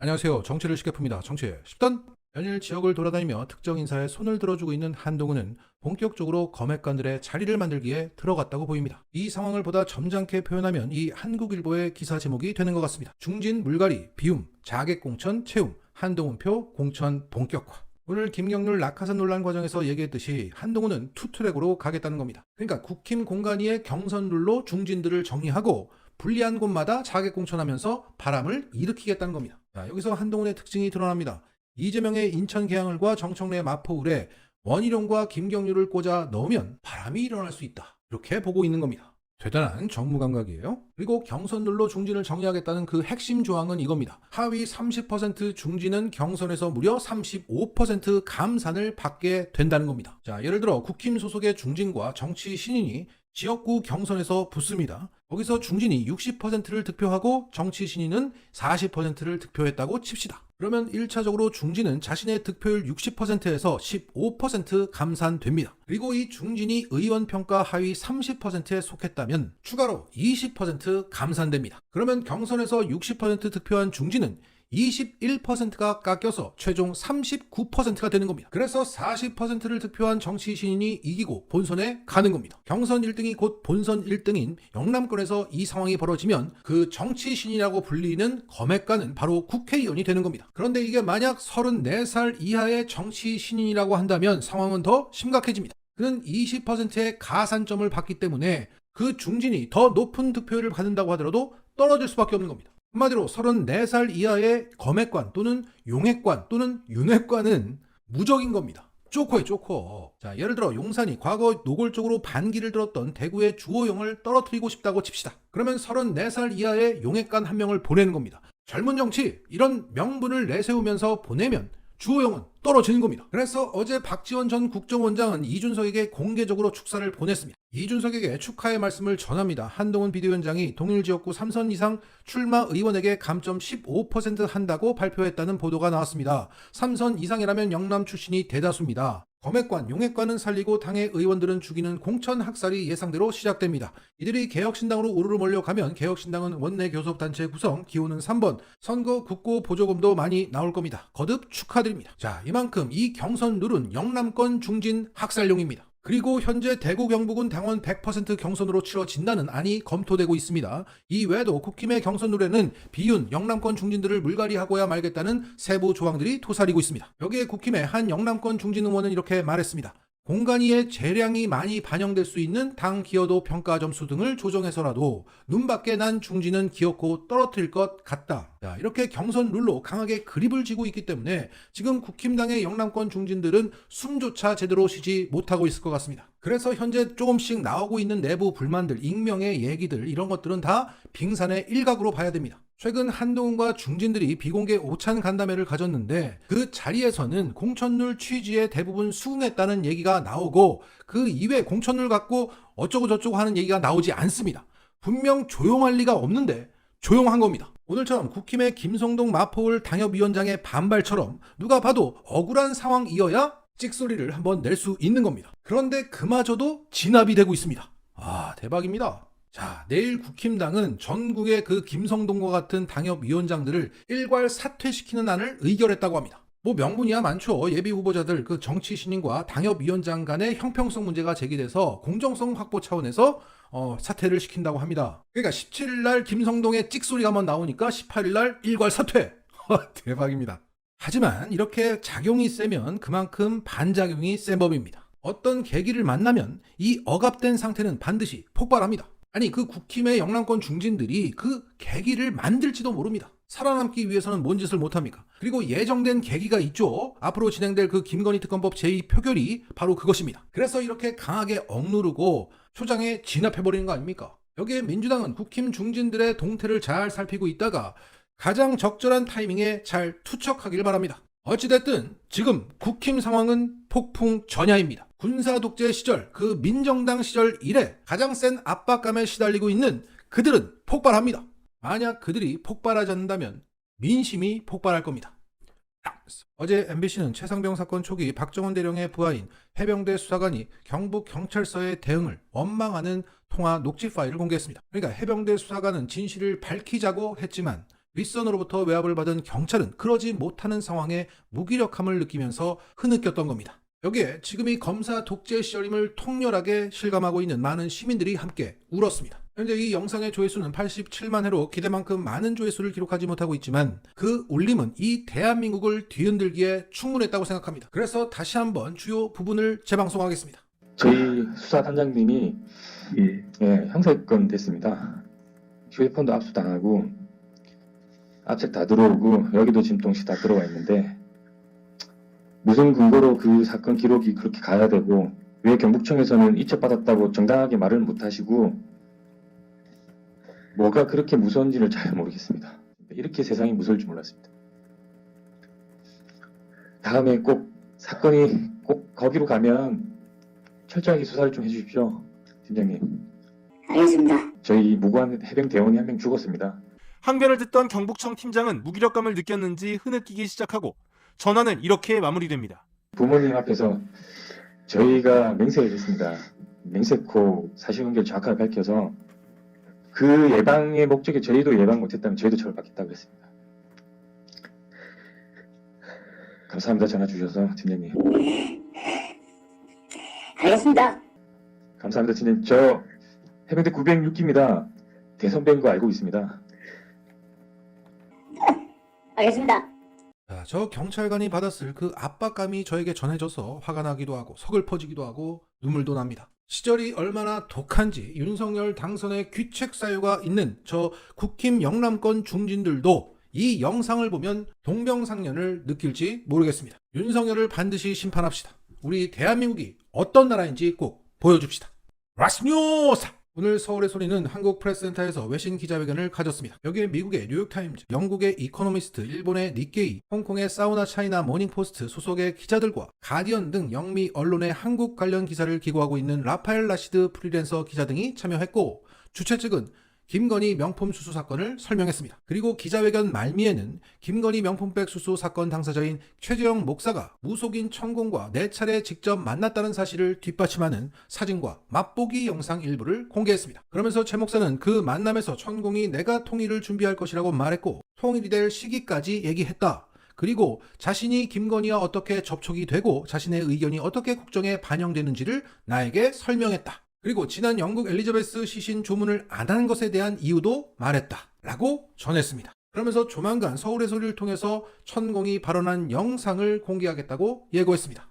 안녕하세요. 정치를 쉽게 풉니다. 정치의 10단. 연일 지역을 돌아다니며 특정 인사에 손을 들어주고 있는 한동훈은 본격적으로 검핵관들의 자리를 만들기에 들어갔다고 보입니다. 이 상황을 보다 점잖게 표현하면 이 한국일보의 기사 제목이 되는 것 같습니다. 중진 물갈이, 비움, 자객공천 채움, 한동훈표 공천 본격화. 오늘 김경률 낙하산 논란 과정에서 얘기했듯이 한동훈은 투트랙으로 가겠다는 겁니다. 그러니까 국힘 공간위의 경선 룰로 중진들을 정리하고 불리한 곳마다 자객공천하면서 바람을 일으키겠다는 겁니다. 자, 여기서 한동훈의 특징이 드러납니다. 이재명의 인천 계양을과 정청래 마포을에 원희룡과 김경률을 꽂아 넣으면 바람이 일어날 수 있다. 이렇게 보고 있는 겁니다. 대단한 정무 감각이에요. 그리고 경선룰로 중진을 정리하겠다는 그 핵심 조항은 이겁니다. 하위 30% 중진은 경선에서 무려 35% 감산을 받게 된다는 겁니다. 자, 예를 들어 국힘 소속의 중진과 정치 신인이 지역구 경선에서 붙습니다. 거기서 중진이 60%를 득표하고 정치 신인은 40%를 득표했다고 칩시다. 그러면 1차적으로 중진은 자신의 득표율 60%에서 15% 감산됩니다. 그리고 이 중진이 의원 평가 하위 30%에 속했다면 추가로 20% 감산됩니다. 그러면 경선에서 60% 득표한 중진은 21%가 깎여서 최종 39%가 되는 겁니다. 그래서 40%를 득표한 정치 신인이 이기고 본선에 가는 겁니다. 경선 1등이 곧 본선 1등인 영남권에서 이 상황이 벌어지면 그 정치 신인이라고 불리는 검핵관은 바로 국회의원이 되는 겁니다. 그런데 이게 만약 34살 이하의 정치 신인이라고 한다면 상황은 더 심각해집니다. 그는 20%의 가산점을 받기 때문에 그 중진이 더 높은 득표율을 받는다고 하더라도 떨어질 수밖에 없는 겁니다. 한마디로 34살 이하의 검핵관 또는 용핵관 또는 윤핵관은 무적인 겁니다. 쪼코에 쪼코. 자, 예를 들어 용산이 과거 노골적으로 반기를 들었던 대구의 주호영을 떨어뜨리고 싶다고 칩시다. 그러면 34살 이하의 용핵관 한 명을 보내는 겁니다. 젊은 정치 이런 명분을 내세우면서 보내면 주호영은 떨어지는 겁니다. 그래서 어제 박지원 전 국정원장은 이준석에게 공개적으로 축사를 보냈습니다. 이준석에게 축하의 말씀을 전합니다. 한동훈 비대위원장이 동일 지역구 3선 이상 출마 의원에게 감점 15% 한다고 발표했다는 보도가 나왔습니다. 3선 이상이라면 영남 출신이 대다수입니다. 검핵관, 용핵관은 살리고 당의 의원들은 죽이는 공천 학살이 예상대로 시작됩니다. 이들이 개혁신당으로 우르르 몰려가면 개혁신당은 원내 교섭단체 구성, 기호는 3번, 선거 국고 보조금도 많이 나올 겁니다. 거듭 축하드립니다. 자, 이만큼 이 경선 룰은 영남권 중진 학살용입니다. 그리고 현재 대구 경북은 당원 100% 경선으로 치러진다는 안이 검토되고 있습니다. 이 외에도 국힘의 경선 룰에는 비윤, 영남권 중진들을 물갈이하고야 말겠다는 세부 조항들이 도사리고 있습니다. 여기에 국힘의 한 영남권 중진 의원은 이렇게 말했습니다. 공간위의 재량이 많이 반영될 수 있는 당 기여도 평가 점수 등을 조정해서라도 눈밖에 난 중진은 기어코 떨어뜨릴 것 같다. 자, 이렇게 경선 룰로 강하게 그립을 쥐고 있기 때문에 지금 국힘당의 영남권 중진들은 숨조차 제대로 쉬지 못하고 있을 것 같습니다. 그래서 현재 조금씩 나오고 있는 내부 불만들, 익명의 얘기들 이런 것들은 다 빙산의 일각으로 봐야 됩니다. 최근 한동훈과 중진들이 비공개 오찬 간담회를 가졌는데 그 자리에서는 공천룰 취지에 대부분 수긍했다는 얘기가 나오고 그 이외에 공천룰 갖고 어쩌고 저쩌고 하는 얘기가 나오지 않습니다. 분명 조용할 리가 없는데 조용한 겁니다. 오늘처럼 국힘의 김성동 마포을 당협위원장의 반발처럼 누가 봐도 억울한 상황이어야 찍소리를 한번 낼 수 있는 겁니다. 그런데 그마저도 진압이 되고 있습니다. 아, 대박입니다. 자, 내일 국힘당은 전국의 그 김성동과 같은 당협위원장들을 일괄 사퇴시키는 안을 의결했다고 합니다. 뭐 명분이야 많죠. 예비 후보자들 그 정치 신인과 당협위원장 간의 형평성 문제가 제기돼서 공정성 확보 차원에서 사퇴를 시킨다고 합니다. 그러니까 17일 날 김성동의 찍소리가 한번 나오니까 18일 날 일괄 사퇴. 대박입니다. 하지만 이렇게 작용이 세면 그만큼 반작용이 센 법입니다. 어떤 계기를 만나면 이 억압된 상태는 반드시 폭발합니다. 아니 그 국힘의 영남권 중진들이 그 계기를 만들지도 모릅니다. 살아남기 위해서는 뭔 짓을 못합니까? 그리고 예정된 계기가 있죠. 앞으로 진행될 그 김건희 특검법 제2 표결이 바로 그것입니다. 그래서 이렇게 강하게 억누르고 초장에 진압해버리는 거 아닙니까? 여기에 민주당은 국힘 중진들의 동태를 잘 살피고 있다가 가장 적절한 타이밍에 잘 투척하길 바랍니다. 어찌됐든 지금 국힘 상황은 폭풍 전야입니다. 군사 독재 시절, 그 민정당 시절 이래 가장 센 압박감에 시달리고 있는 그들은 폭발합니다. 만약 그들이 폭발하지 않는다면 민심이 폭발할 겁니다. 어제 MBC는 최상병 사건 초기 박정원 대령의 부하인 해병대 수사관이 경북경찰서의 대응을 원망하는 통화 녹취 파일을 공개했습니다. 그러니까 해병대 수사관은 진실을 밝히자고 했지만 윗선으로부터 외압을 받은 경찰은 그러지 못하는 상황에 무기력함을 느끼면서 흐느꼈던 겁니다. 여기에 지금이 검사 독재 시절임을 통렬하게 실감하고 있는 많은 시민들이 함께 울었습니다. 현재 이 영상의 조회수는 87만 회로 기대만큼 많은 조회수를 기록하지 못하고 있지만 그 울림은 이 대한민국을 뒤흔들기에 충분했다고 생각합니다. 그래서 다시 한번 주요 부분을 재방송하겠습니다. 저희 수사단장님이 형사입건 됐습니다. 휴대폰도 압수당하고 압색 다 들어오고 여기도 짐동시 다 들어와 있는데 무슨 근거로 그 사건 기록이 그렇게 가야 되고 왜 경북청에서는 이첩받았다고 정당하게 말을 못하시고 뭐가 그렇게 무서운지를 잘 모르겠습니다. 이렇게 세상이 무서울 줄 몰랐습니다. 다음에 꼭 사건이 꼭 거기로 가면 철저하게 수사를 좀 해주십시오. 팀장님. 알겠습니다. 저희 무고한 해병 대원이 한 명 죽었습니다. 항변을 듣던 경북청 팀장은 무기력감을 느꼈는지 흐느끼기 시작하고 전화는 이렇게 마무리됩니다. 부모님 앞에서 저희가 맹세를 했습니다. 맹세코 사실관계를 정확하게 밝혀서 그 예방의 목적에 저희도 예방 못했다면 저희도 처벌받겠다고 했습니다. 감사합니다. 전화 주셔서 팀장님. 알겠습니다. 감사합니다. 팀장님. 저 해병대 906기입니다. 대선배인 거 알고 있습니다. 알겠습니다. 자, 저 경찰관이 받았을 그 압박감이 저에게 전해져서 화가 나기도 하고 서글퍼지기도 하고 눈물도 납니다. 시절이 얼마나 독한지 윤석열 당선의 귀책 사유가 있는 저 국힘 영남권 중진들도 이 영상을 보면 동병상련을 느낄지 모르겠습니다. 윤석열을 반드시 심판합시다. 우리 대한민국이 어떤 나라인지 꼭 보여줍시다. 라스뉴스! 오늘 서울의 소리는 한국프레스센터에서 외신 기자회견을 가졌습니다. 여기에 미국의 뉴욕타임즈, 영국의 이코노미스트, 일본의 니케이, 홍콩의 사우나 차이나 모닝포스트 소속의 기자들과 가디언 등 영미 언론의 한국 관련 기사를 기고하고 있는 라파엘 라시드 프리랜서 기자 등이 참여했고 주최 측은 김건희 명품 수수 사건을 설명했습니다. 그리고 기자회견 말미에는 김건희 명품백 수수 사건 당사자인 최재형 목사가 무속인 천공과 4차례 직접 만났다는 사실을 뒷받침하는 사진과 맛보기 영상 일부를 공개했습니다. 그러면서 최 목사는 그 만남에서 천공이 내가 통일을 준비할 것이라고 말했고 통일이 될 시기까지 얘기했다. 그리고 자신이 김건희와 어떻게 접촉이 되고 자신의 의견이 어떻게 국정에 반영되는지를 나에게 설명했다. 그리고 지난 영국 엘리자베스 시신 조문을 안 한 것에 대한 이유도 말했다 라고 전했습니다. 그러면서 조만간 서울의 소리를 통해서 천공이 발언한 영상을 공개하겠다고 예고했습니다.